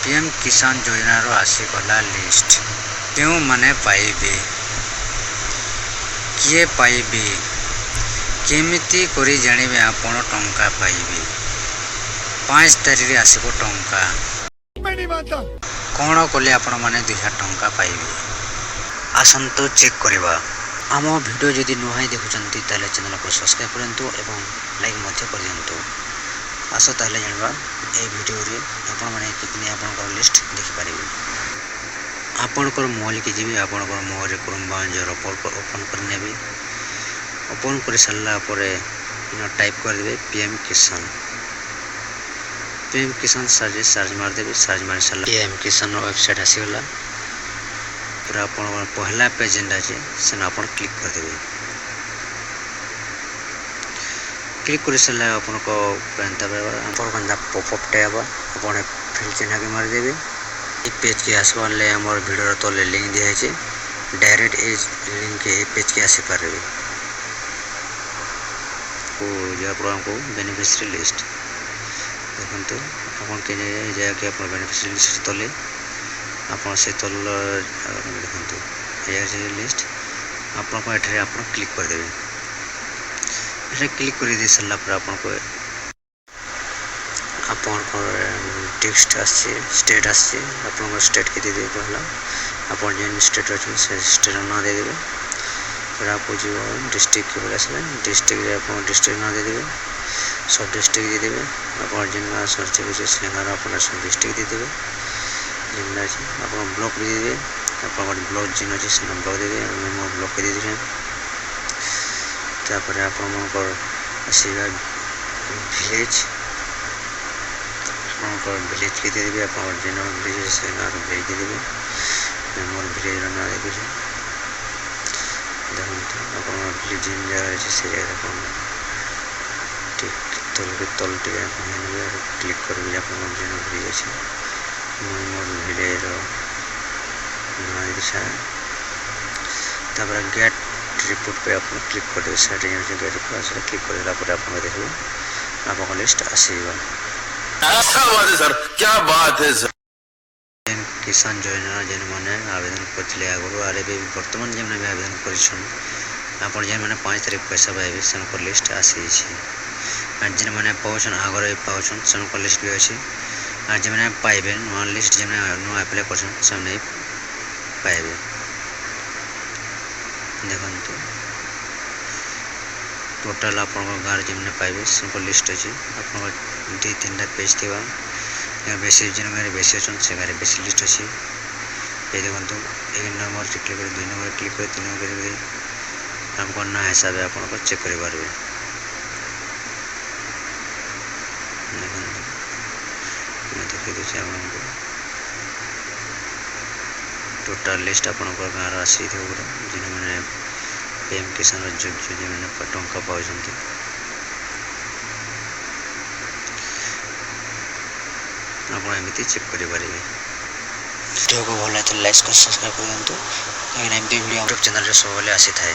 PM किसान योजनार आसीगला list क्यों माने पाइबे किए पाइबे केमिति करी जानिबे आपण टंका पाइबे 5 तारिख आसीबो टंका कौन कले आपण माने 2000 टंका पाइबे आसंतो चेक करवा आम वीडियो जदि नुहाई देखुचंती ताले चैनल को सब्सक्राइब करंतु एवं लाइक मध्य कर दियंतु आस ताले जानबा ए वीडियो रे आपण माने कितने आपण लिस्ट देखि पारिबे आपण को मोबाइल के जीबे आपण को मोबाइल रे क्रोम ब्राउज़र ओपन कर नेबे ओपन कर सारला परे इन टाइप कर देबे पीएम किसान सर्च मार देबे सर्च मार सारला पीएम किसान वेबसाइट आसीगला पूरा अपन पहला पेज जेंडा जे सेना अपन क्लिक कर देबे क्लिक कर सारला अपन को पेंता बेबा अपन बंदा पॉपअप टैब अपन फिल चिन्ह के मार देबे ई पेज के आसवाले हमर वीडियो रो तले लिंक दिया छै डायरेक्ट ए लिंक के पेज के आसी पारबे को जे प्रोग्राम को बेनिफिशियरी लिस्ट देखंतु अपन के जे के अपन बेनिफिशियरी लिस्ट तले अपन से तल देखंतु ये जे लिस्ट अपन को एठरे अपन क्लिक कर देबे एठरे क्लिक कर दे सल्ला पर अपन को टेक्स्ट आछे स्टेट आछे अपन को स्टेट के दे दे पहला अपन जेन स्टेट अछि से स्टेट ना दे देबे फिर आपको जो डिस्ट्रिक्ट के बोला से डिस्ट्रिक्ट रे अपन डिस्ट्रिक्ट ना दे देबे सब डिस्ट्रिक्ट दे देबे अपन जेन सर्च के से अपन सब डिस्ट्रिक्ट दे देबे जेन अछि अपन ब्लॉक दे देबे अपन ब्लॉक जेन अछि से ब्लॉक दे देबे मैं ब्लॉक के दे देबे तापर अपन को आसीगा विलेज अपन विलेज के दे देबे अपन जेन विलेज से ना भेज दे देबे मोर विलेज ना दे देबे देखंतु अपन विलेज जेन जगह अछि से जगह अपन ठीक तल टे क्लिक करबे अपन जेन विलेज अछि मोर विलेज रो ना दिशा तापर गेट रिपोर्ट पे अपन क्लिक कर देबे साइड जेन गेट रिपोर्ट से क्लिक करला पर अपन देखबे अपन लिस्ट आसीबा क्या बात है सर, क्या बात है सर। किसान योजना जेन माने आवेदन करथिले आगु आरे भी वर्तमान जेन माने आवेदन करिछन आपण जेन माने 5 तारिख पैसा पाइबे सन को लिस्ट आसी छी आ जेन माने पाउछन आगरे पाउछन सन को लिस्ट भी अछि आ जेन माने पाइबे नो लिस्ट जेन नो अप्लाई करछन सब नै पाइबे देखंतु टोटल आपण को गार जेन पाइबे सन को लिस्ट अछि आपण को 2-3 पेज थिबा या बेसी जेन मेरे बेसी छन से गारे बेसी लिस्ट अछि ए देखंतु एक नंबर से क्लिक कर 2 नंबर क्लिक कर 3 नंबर कर हमको ना हिसाब है आपण को चेक करि पारबे मैं देखि दे छै हमको टोटल लिस्ट आपण को गार आसी थे पूरा जेन माने पीएम किसान योजना जेन माने टंका पाउछंती आप एमती चेक करि पारिबे वीडियो को भल लाइक तो लाइक सब्सक्राइब कर दियंतु एमती वीडियो यूट्यूब चैनल रे सब आसी थाए।